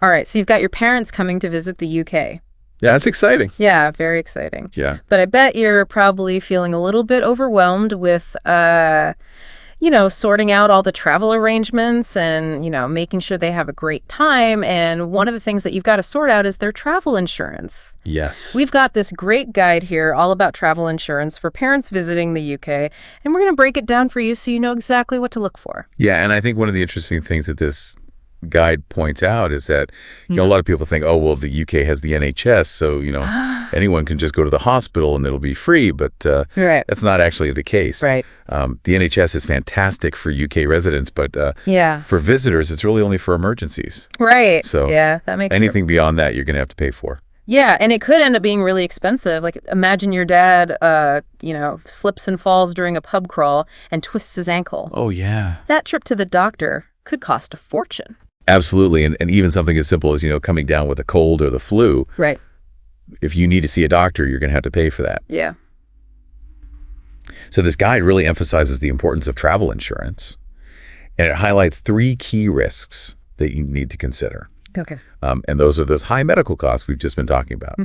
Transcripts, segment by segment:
All right, so you've got your parents coming to visit the UK. Yeah, that's exciting. Yeah, very exciting. Yeah. But I bet you're probably feeling a little bit overwhelmed with, sorting out all the travel arrangements and, making sure they have a great time. And one of the things that you've got to sort out is their travel insurance. Yes. We've got this great guide here all about travel insurance for parents visiting the UK, and we're going to break it down for you so you know exactly what to look for. Yeah, and I think one of the interesting things that this guide points out is that a lot of people think, oh, well, the UK has the NHS, so anyone can just go to the hospital and it'll be free, but Right. that's not actually the case. Right. The NHS is fantastic for UK residents, but Yeah. for visitors, it's really only for emergencies. Right. So yeah, that makes anything beyond that, you're going to have to pay for. Yeah, and it could end up being really expensive. Like, imagine your dad, slips and falls during a pub crawl and twists his ankle. Oh, yeah. That trip to the doctor could cost a fortune. Absolutely. And even something as simple as, coming down with a cold or the flu. Right. If you need to see a doctor, you're going to have to pay for that. Yeah. So this guide really emphasizes the importance of travel insurance, and it highlights 3 key risks that you need to consider. Okay. And those are those high medical costs we've just been talking about,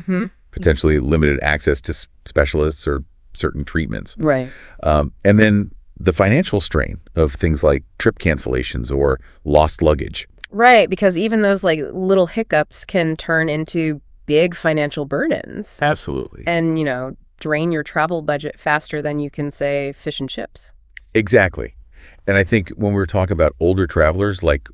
potentially limited access to specialists or certain treatments. Right. And then the financial strain of things like trip cancellations or lost luggage. Right, because even those little hiccups can turn into big financial burdens. Absolutely. And, drain your travel budget faster than you can, say, fish and chips. Exactly. And I think when we're talking about older travelers, like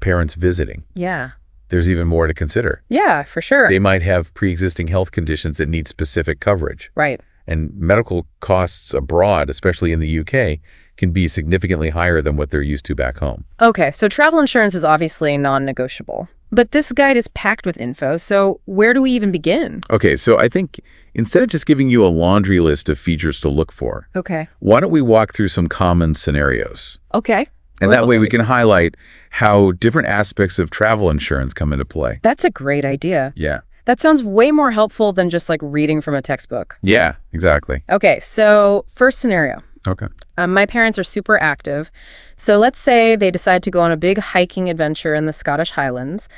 parents visiting, Yeah. there's even more to consider. Yeah, for sure. They might have pre-existing health conditions that need specific coverage. Right. And medical costs abroad, especially in the UK, can be significantly higher than what they're used to back home. Okay, so travel insurance is obviously non-negotiable. But this guide is packed with info, so where do we even begin? Okay, so I think instead of just giving you a laundry list of features to look for, Okay. why don't we walk through some common scenarios? Okay. And that way we can highlight how different aspects of travel insurance come into play. That's a great idea. Yeah. That sounds way more helpful than just reading from a textbook. Yeah, exactly. Okay, so first scenario. Okay. My parents are super active. So let's say they decide to go on a big hiking adventure in the Scottish Highlands.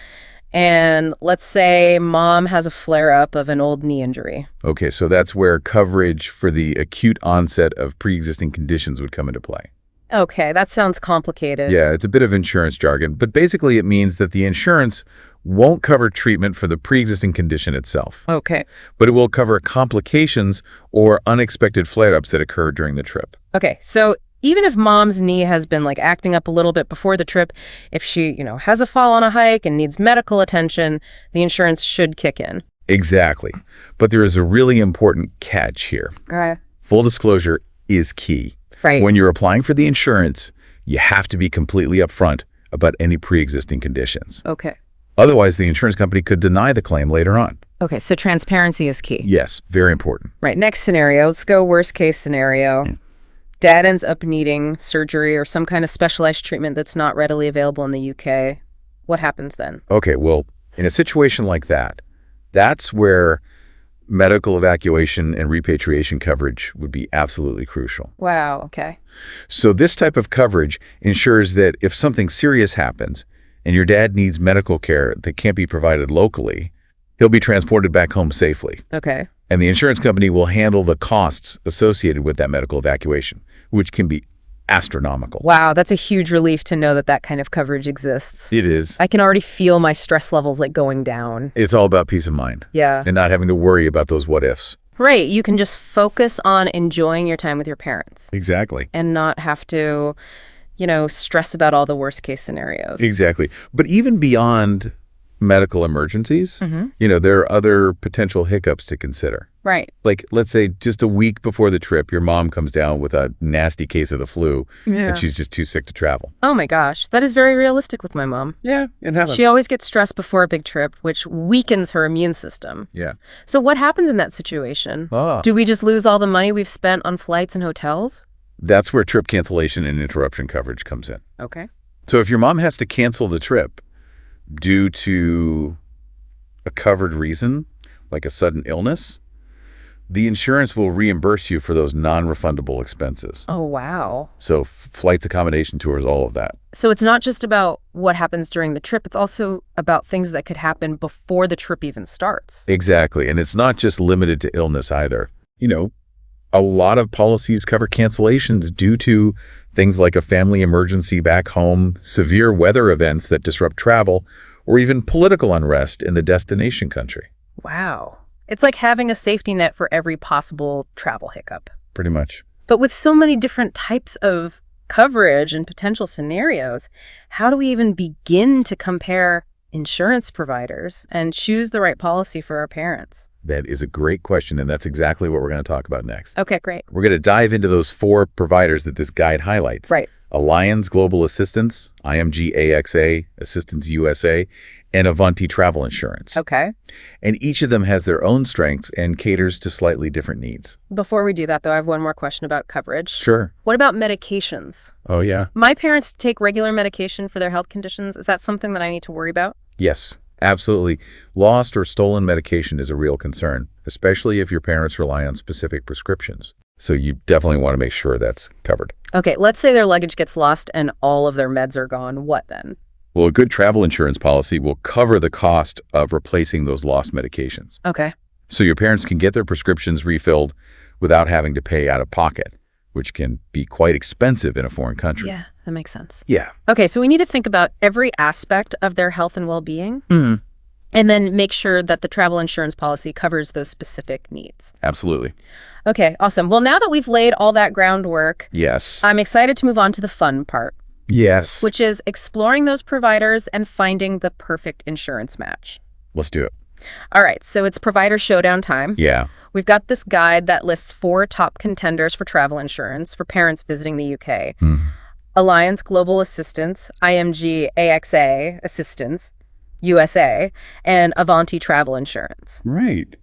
And let's say mom has a flare-up of an old knee injury. Okay, so that's where coverage for the acute onset of pre-existing conditions would come into play. Okay, that sounds complicated. Yeah, it's a bit of insurance jargon, but basically it means that the insurance won't cover treatment for the pre-existing condition itself, Okay. but it will cover complications or unexpected flare-ups that occur during the trip. Okay, so even if mom's knee has been acting up a little bit before the trip, if she, has a fall on a hike and needs medical attention, the insurance should kick in. Exactly. But there is a really important catch here. Okay. Full disclosure is key. Right. When you're applying for the insurance, you have to be completely upfront about any pre-existing conditions. Okay. Otherwise, the insurance company could deny the claim later on. Okay, so transparency is key. Yes, very important. Right, next scenario. Let's go worst case scenario. Yeah. Dad ends up needing surgery or some kind of specialized treatment that's not readily available in the UK. What happens then? Okay, well, in a situation like that, that's where medical evacuation and repatriation coverage would be absolutely crucial. Wow, okay. So this type of coverage ensures that if something serious happens and your dad needs medical care that can't be provided locally, he'll be transported back home safely. Okay. And the insurance company will handle the costs associated with that medical evacuation, which can be astronomical. Wow, that's a huge relief to know that that kind of coverage exists. It is. I can already feel my stress levels going down. It's all about peace of mind. Yeah. And not having to worry about those what ifs. Right, you can just focus on enjoying your time with your parents Exactly. and not have to, stress about all the worst case scenarios. Exactly. But even beyond medical emergencies, there are other potential hiccups to consider. Right. Like, let's say just a week before the trip, your mom comes down with a nasty case of the flu and she's just too sick to travel. Oh my gosh, that is very realistic with my mom. Yeah, it happens. She always gets stressed before a big trip, which weakens her immune system. Yeah. So what happens in that situation? Do we just lose all the money we've spent on flights and hotels? That's where trip cancellation and interruption coverage comes in. Okay. So if your mom has to cancel the trip due to a covered reason, like a sudden illness, The insurance will reimburse you for those non-refundable expenses. Oh, wow. So flights, accommodation, tours, all of that. So it's not just about what happens during the trip. It's also about things that could happen before the trip even starts. Exactly. And it's not just limited to illness either. A lot of policies cover cancellations due to things like a family emergency back home, severe weather events that disrupt travel, or even political unrest in the destination country. Wow. It's like having a safety net for every possible travel hiccup. Pretty much. But with so many different types of coverage and potential scenarios, how do we even begin to compare insurance providers and choose the right policy for our parents? That is a great question, and that's exactly what we're going to talk about next. Okay, great. We're going to dive into those 4 providers that this guide highlights. Right. Allianz Global Assistance, IMG AXA, Assistance USA, and Avanti Travel Insurance. Okay. And each of them has their own strengths and caters to slightly different needs. Before we do that, though, I have one more question about coverage. Sure. What about medications? Oh, yeah. My parents take regular medication for their health conditions. Is that something that I need to worry about? Yes, absolutely. Lost or stolen medication is a real concern, especially if your parents rely on specific prescriptions. So you definitely want to make sure that's covered. Okay, let's say their luggage gets lost and all of their meds are gone. What then? Well, a good travel insurance policy will cover the cost of replacing those lost medications. Okay. So your parents can get their prescriptions refilled without having to pay out of pocket, which can be quite expensive in a foreign country. Yeah, that makes sense. Yeah. Okay, so we need to think about every aspect of their health and well-being, and then make sure that the travel insurance policy covers those specific needs. Absolutely. Okay, awesome. Well, now that we've laid all that groundwork, Yes. I'm excited to move on to the fun part, Yes. which is exploring those providers and finding the perfect insurance match. Let's do it. All right, so it's provider showdown time. Yeah. We've got this guide that lists 4 top contenders for travel insurance for parents visiting the UK. Allianz Global Assistance, IMG AXA Assistance, USA, and Avanti Travel Insurance. Right.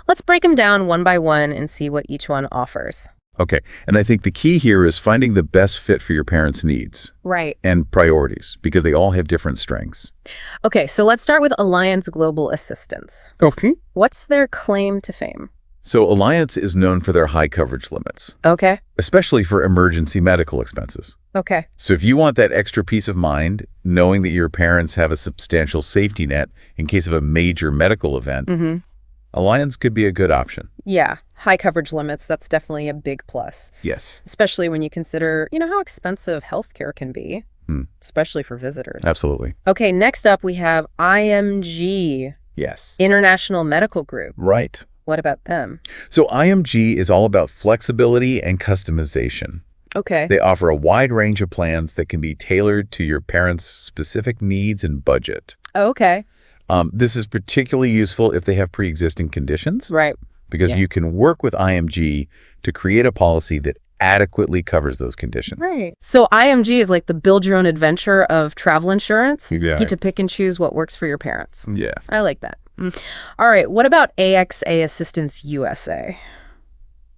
Let's break them down one by one and see what each one offers. Okay. And I think the key here is finding the best fit for your parents' needs Right. and priorities, because they all have different strengths. Okay, so let's start with Allianz Global Assistance. Okay. What's their claim to fame? So Allianz is known for their high coverage limits, Okay. especially for emergency medical expenses. Okay. So if you want that extra peace of mind, knowing that your parents have a substantial safety net in case of a major medical event, Allianz could be a good option. Yeah, high coverage limits, that's definitely a big plus, Yes. especially when you consider, how expensive healthcare can be, especially for visitors. Absolutely. Okay, next up we have IMG, Yes. International Medical Group. Right. What about them? So IMG is all about flexibility and customization. Okay. They offer a wide range of plans that can be tailored to your parents' specific needs and budget. Okay. This is particularly useful if they have pre-existing conditions, Right. because Yeah. you can work with IMG to create a policy that adequately covers those conditions. Right. So IMG is like the build your own adventure of travel insurance. Yeah. You get to pick and choose what works for your parents. Yeah. I like that. All right. What about AXA Assistance USA?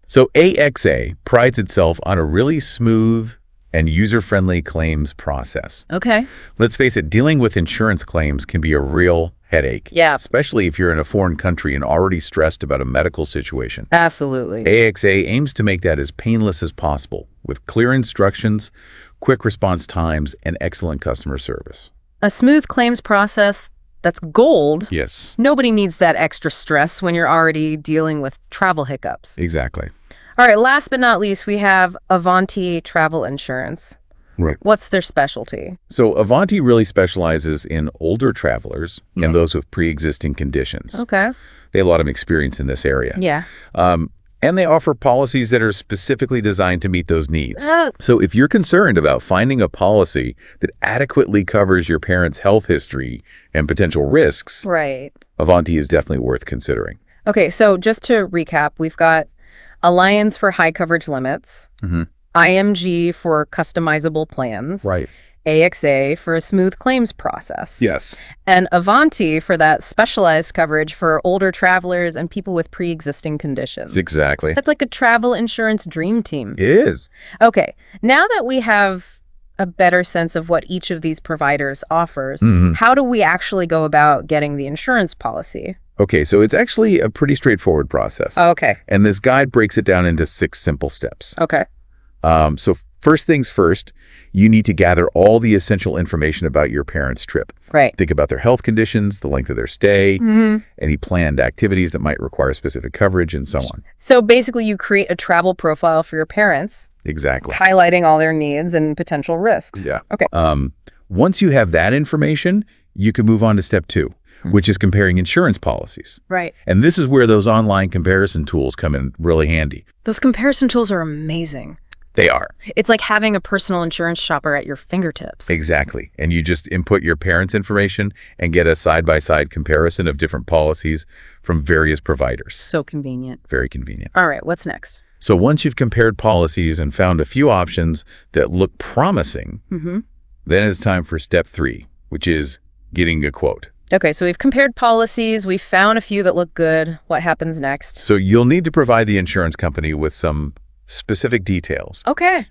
So AXA prides itself on a really smooth and user-friendly claims process. Okay. Let's face it, dealing with insurance claims can be a real headache. Yeah. Especially if you're in a foreign country and already stressed about a medical situation. Absolutely. AXA aims to make that as painless as possible with clear instructions, quick response times, and excellent customer service. A smooth claims process, that's gold. Yes. Nobody needs that extra stress when you're already dealing with travel hiccups. Exactly. All right, last but not least, we have Avanti Travel Insurance. Right. What's their specialty? So Avanti really specializes in older travelers and those with pre-existing conditions. Okay. They have a lot of experience in this area. Yeah. And they offer policies that are specifically designed to meet those needs. Oh. So if you're concerned about finding a policy that adequately covers your parents' health history and potential risks, Right. Avanti is definitely worth considering. Okay, so just to recap, we've got Allianz for high coverage limits, IMG for customizable plans, Right. AXA for a smooth claims process, Yes. and Avanti for that specialized coverage for older travelers and people with pre-existing conditions. Exactly. That's like a travel insurance dream team. It is. Okay, now that we have a better sense of what each of these providers offers, how do we actually go about getting the insurance policy? Okay, so it's actually a pretty straightforward process. Okay. And this guide breaks it down into 6 simple steps. Okay. So first things first, you need to gather all the essential information about your parents' trip. Right. Think about their health conditions, the length of their stay, any planned activities that might require specific coverage, and so on. So basically you create a travel profile for your parents, Exactly. highlighting all their needs and potential risks. Yeah. Okay. Once you have that information, you can move on to step 2, which is comparing insurance policies. Right. And this is where those online comparison tools come in really handy. Those comparison tools are amazing. They are. It's like having a personal insurance shopper at your fingertips. Exactly. And you just input your parents' information and get a side-by-side comparison of different policies from various providers. So convenient. Very convenient. All right, what's next? So once you've compared policies and found a few options that look promising, then it's time for step 3, which is getting a quote. Okay, so we've compared policies, we've found a few that look good. What happens next? So you'll need to provide the insurance company with some specific details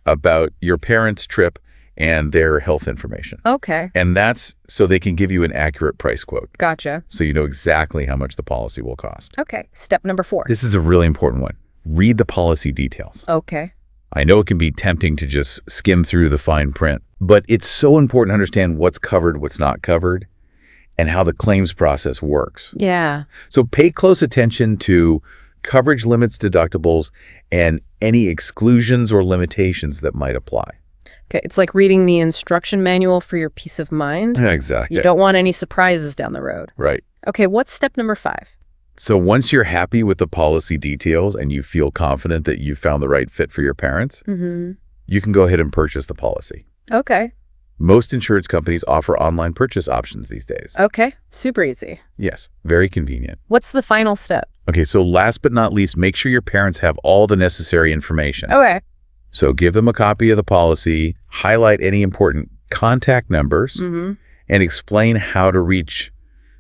about your parents' trip and their health information. Okay. And that's so they can give you an accurate price quote. Gotcha. So you know exactly how much the policy will cost. Okay. Step number 4. This is a really important one. Read the policy details. Okay. I know it can be tempting to just skim through the fine print, but it's so important to understand what's covered, what's not covered, and how the claims process works. Yeah. So pay close attention to coverage limits, deductibles, and any exclusions or limitations that might apply. Okay, it's like reading the instruction manual for your peace of mind. Exactly. You don't want any surprises down the road. Right. Okay, what's step number 5? So once you're happy with the policy details and you feel confident that you found the right fit for your parents, you can go ahead and purchase the policy. Okay. Most insurance companies offer online purchase options these days. Okay, super easy. Yes, very convenient. What's the final step? Okay, so last but not least, make sure your parents have all the necessary information. Okay. So give them a copy of the policy, highlight any important contact numbers, and explain how to reach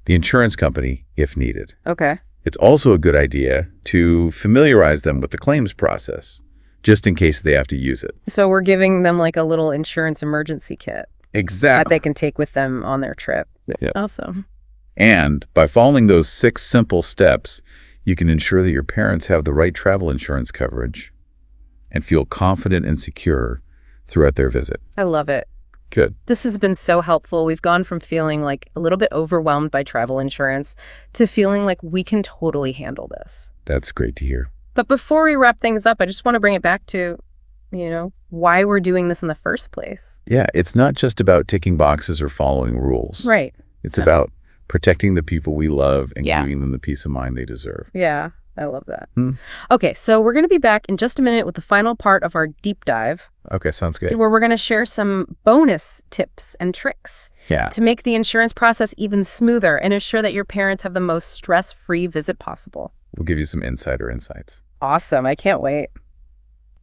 the insurance company if needed. Okay. It's also a good idea to familiarize them with the claims process, just in case they have to use it. So we're giving them like a little insurance emergency kit that Exactly. they can take with them on their trip. Yep. Awesome. And by following those 6 simple steps, you can ensure that your parents have the right travel insurance coverage and feel confident and secure throughout their visit. I love it. Good. This has been so helpful. We've gone from feeling like a little bit overwhelmed by travel insurance to feeling like we can totally handle this. That's great to hear. But before we wrap things up, I just want to bring it back to, why we're doing this in the first place. Yeah, it's not just about ticking boxes or following rules. Right. It's about protecting the people we love and Yeah. giving them the peace of mind they deserve. Yeah, I love that. Okay, so we're going to be back in just a minute with the final part of our deep dive, Okay, sounds good. where we're going to share some bonus tips and tricks Yeah. to make the insurance process even smoother and ensure that your parents have the most stress-free visit possible. We'll give you some insider insights. Awesome. I can't wait.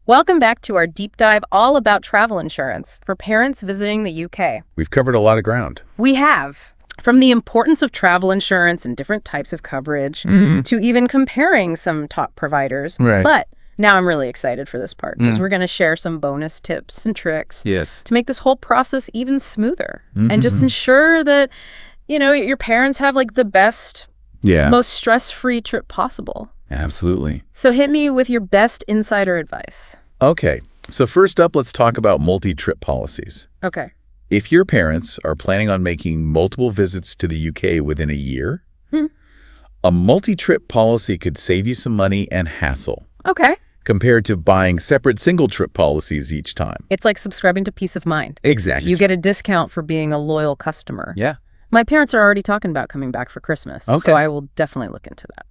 Welcome back to our deep dive all about travel insurance for parents visiting the UK. We've covered a lot of ground. We have. From the importance of travel insurance and different types of coverage to even comparing some top providers. Right. But now I'm really excited for this part because we're going to share some bonus tips and tricks Yes. to make this whole process even smoother and just ensure that, your parents have like the best, Yeah. most stress-free trip possible. Absolutely. So hit me with your best insider advice. Okay. So first up, let's talk about multi-trip policies. Okay. If your parents are planning on making multiple visits to the UK within a year, a multi-trip policy could save you some money and hassle Okay. compared to buying separate single-trip policies each time. It's like subscribing to peace of mind. Exactly. You get a discount for being a loyal customer. Yeah. My parents are already talking about coming back for Christmas. Okay. So I will definitely look into that.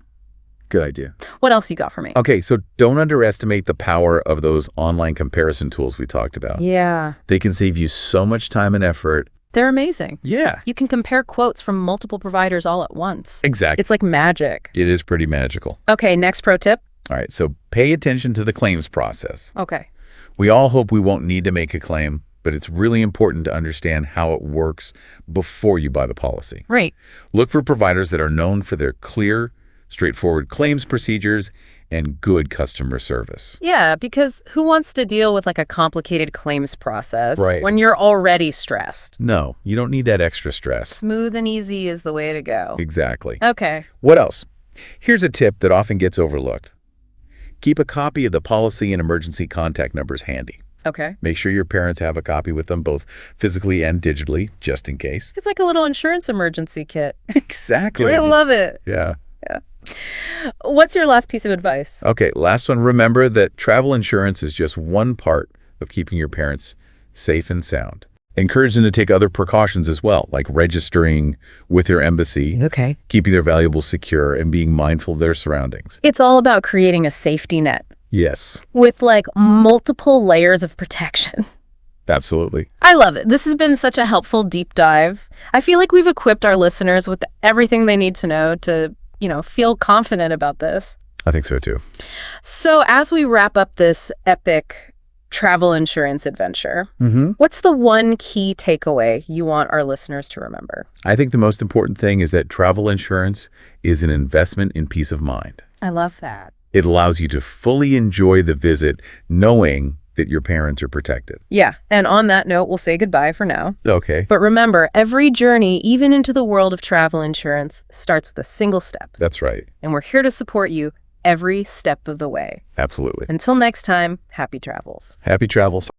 Good idea. What else you got for me? Okay, so don't underestimate the power of those online comparison tools we talked about. Yeah. They can save you so much time and effort. They're amazing. Yeah. You can compare quotes from multiple providers all at once. Exactly. It's like magic. It is pretty magical. Okay, next pro tip. All right, so pay attention to the claims process. Okay. We all hope we won't need to make a claim, but it's really important to understand how it works before you buy the policy. Right. Look for providers that are known for their clear, straightforward claims procedures, and good customer service. Yeah, because who wants to deal with like a complicated claims process Right. when you're already stressed? No, you don't need that extra stress. Smooth and easy is the way to go. Exactly. Okay. What else? Here's a tip that often gets overlooked. Keep a copy of the policy and emergency contact numbers handy. Okay. Make sure your parents have a copy with them, both physically and digitally, just in case. It's like a little insurance emergency kit. Exactly. I love it. Yeah. What's your last piece of advice? Okay, last one. Remember that travel insurance is just one part of keeping your parents safe and sound. Encourage them to take other precautions as well, like registering with their embassy, Okay. keeping their valuables secure, and being mindful of their surroundings. It's all about creating a safety net Yes, with like multiple layers of protection. absolutely. I love it. This has been such a helpful deep dive. I feel like we've equipped our listeners with everything they need to know to, feel confident about this. I think so too. So as we wrap up this epic travel insurance adventure, what's the one key takeaway you want our listeners to remember? I think the most important thing is that travel insurance is an investment in peace of mind. I love that. It allows you to fully enjoy the visit knowing that your parents are protected. Yeah, and on that note, we'll say goodbye for now. Okay. But remember, every journey, even into the world of travel insurance, starts with a single step. That's right. And we're here to support you every step of the way. Absolutely. Until next time, happy travels. Happy travels.